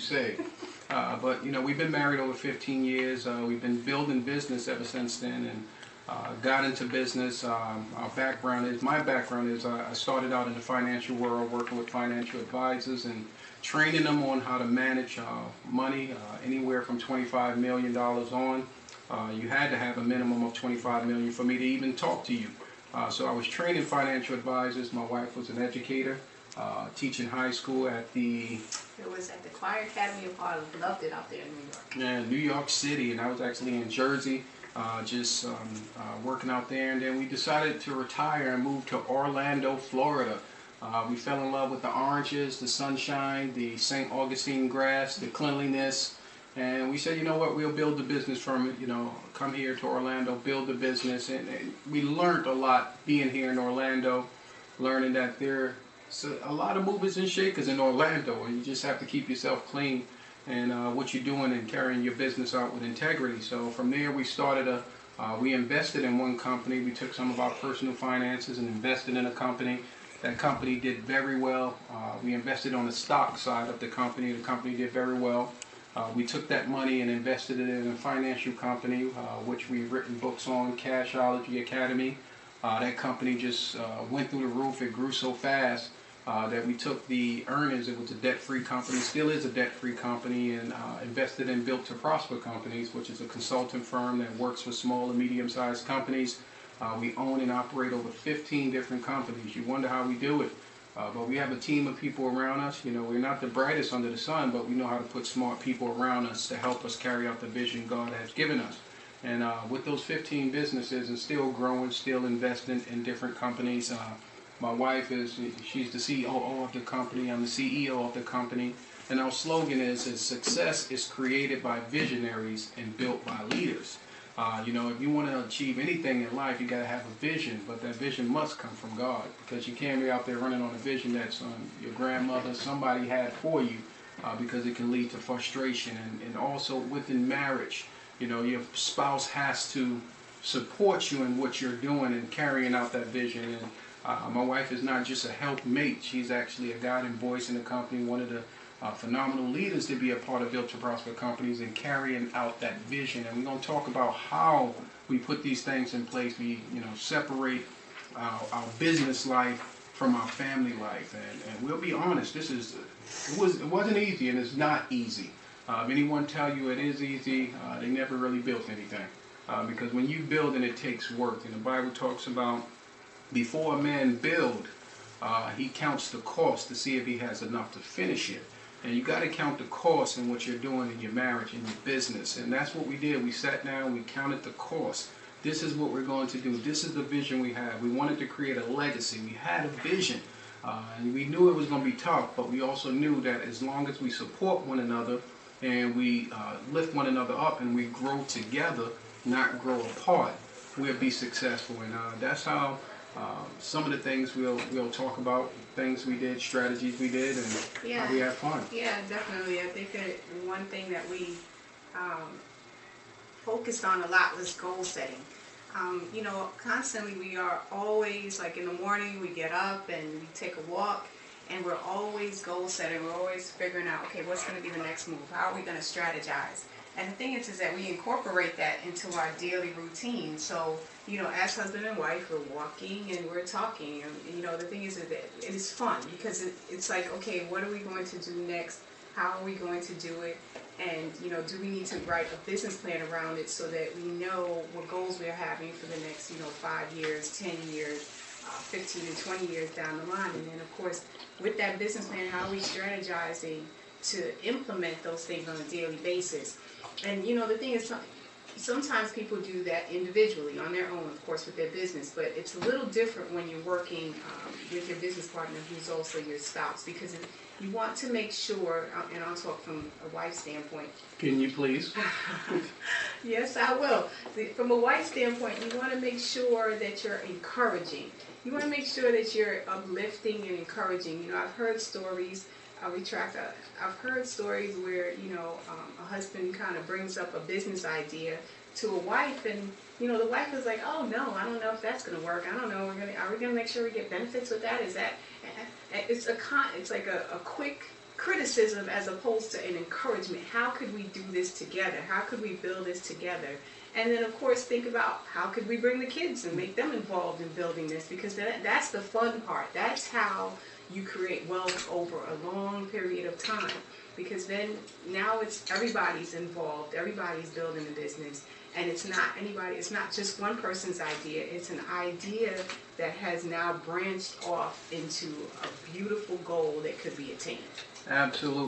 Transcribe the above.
say. But, you know, we've been married over 15 years. We've been building business ever since then, and got into business. My background is I started out in the financial world working with financial advisors and training them on how to manage money, anywhere from $25 million on. You had to have a minimum of $25 million for me to even talk to you. So I was training financial advisors. My wife was an educator, teaching high school at the... It was at the Choir Academy of Harlem. Loved it out there in New York. Yeah, New York City, and I was actually in Jersey, working out there. And then we decided to retire and move to Orlando, Florida. We fell in love with the oranges, the sunshine, the St. Augustine grass, the cleanliness. And we said, you know what, we'll build the business from it, you know, come here to Orlando, build the business. And we learned a lot being here in Orlando, learning that there's a lot of movers and shakers in Orlando, and you just have to keep yourself clean and what you're doing and carrying your business out with integrity. So from there we started we invested in one company. We took some of our personal finances and invested in a company. That company did very well. We invested on the stock side of the company. The company did very well. We took that money and invested it in a financial company, which we've written books on, Cashology Academy. That company just went through the roof. It grew so fast that we took the earnings. It was a debt-free company, still is a debt-free company, and invested in Built to Prosper Companies, which is a consulting firm that works with small and medium-sized companies. We own and operate over 15 different companies. You wonder how we do it. But we have a team of people around us. You know, we're not the brightest under the sun, but we know how to put smart people around us to help us carry out the vision God has given us. And with those 15 businesses and still growing, still investing in different companies. My wife she's the COO of the company. I'm the CEO of the company. And our slogan is success is created by visionaries and built by leaders. You know, if you want to achieve anything in life, you got to have a vision, but that vision must come from God, because you can't be out there running on a vision that's your grandmother, somebody had for you, because it can lead to frustration. And also within marriage, you know, your spouse has to support you in what you're doing and carrying out that vision. And my wife is not just a helpmate; she's actually a guiding voice in the company, one of the phenomenal leaders to be a part of Built to Prosper Companies and carrying out that vision. And we're going to talk about how we put these things in place. We, you know, separate our business life from our family life. And we'll be honest, it wasn't easy, and it's not easy. If anyone tell you it is easy, they never really built anything. Because when you build, and it takes work. And the Bible talks about before a man build, he counts the cost to see if he has enough to finish it. And you got to count the cost in what you're doing in your marriage and your business. And that's what we did. We sat down, we counted the cost. This is what we're going to do. This is the vision we have. We wanted to create a legacy. We had a vision. And we knew it was going to be tough, but we also knew that as long as we support one another and we lift one another up and we grow together, not grow apart, we'll be successful. And that's how some of the things we'll talk about, things we did, strategies we did, and how we had fun. Yeah, definitely. I think that one thing that we focused on a lot was goal setting. You know, constantly we are always, like in the morning we get up and we take a walk, and we're always goal setting. We're always figuring out, okay, what's going to be the next move? How are we going to strategize? And the thing is that we incorporate that into our daily routine. So, you know, as husband and wife, we're walking and we're talking. And, you know, the thing is that it is fun, because it's like, okay, what are we going to do next? How are we going to do it? And, you know, do we need to write a business plan around it so that we know what goals we're having for the next, you know, 5 years, 10 years, 15 and 20 years down the line. And then, of course, with that business plan, how are we strategizing to implement those things on a daily basis? And, you know, the thing is, sometimes people do that individually on their own, of course, with their business, but it's a little different when you're working with your business partner who's also your spouse, because you want to make sure, and I'll talk from a wife's standpoint. Can you please? Yes, I will. From a wife's standpoint, you want to make sure that you're encouraging. You want to make sure that you're uplifting and encouraging. You know, I've heard stories. I've heard stories where, you know, a husband kind of brings up a business idea to a wife, and, you know, the wife is like, oh no, I don't know if that's going to work. I don't know. Are we going to make sure we get benefits with that? Is that, it's like a quick criticism as opposed to an encouragement. How could we do this together? How could we build this together? And then, of course, think about how could we bring the kids and make them involved in building this, because that's the fun part. That's how you create wealth over a long period of time, because then now it's everybody's involved, everybody's building a business, and it's not just one person's idea. It's an idea that has now branched off into a beautiful goal that could be attained. Absolutely.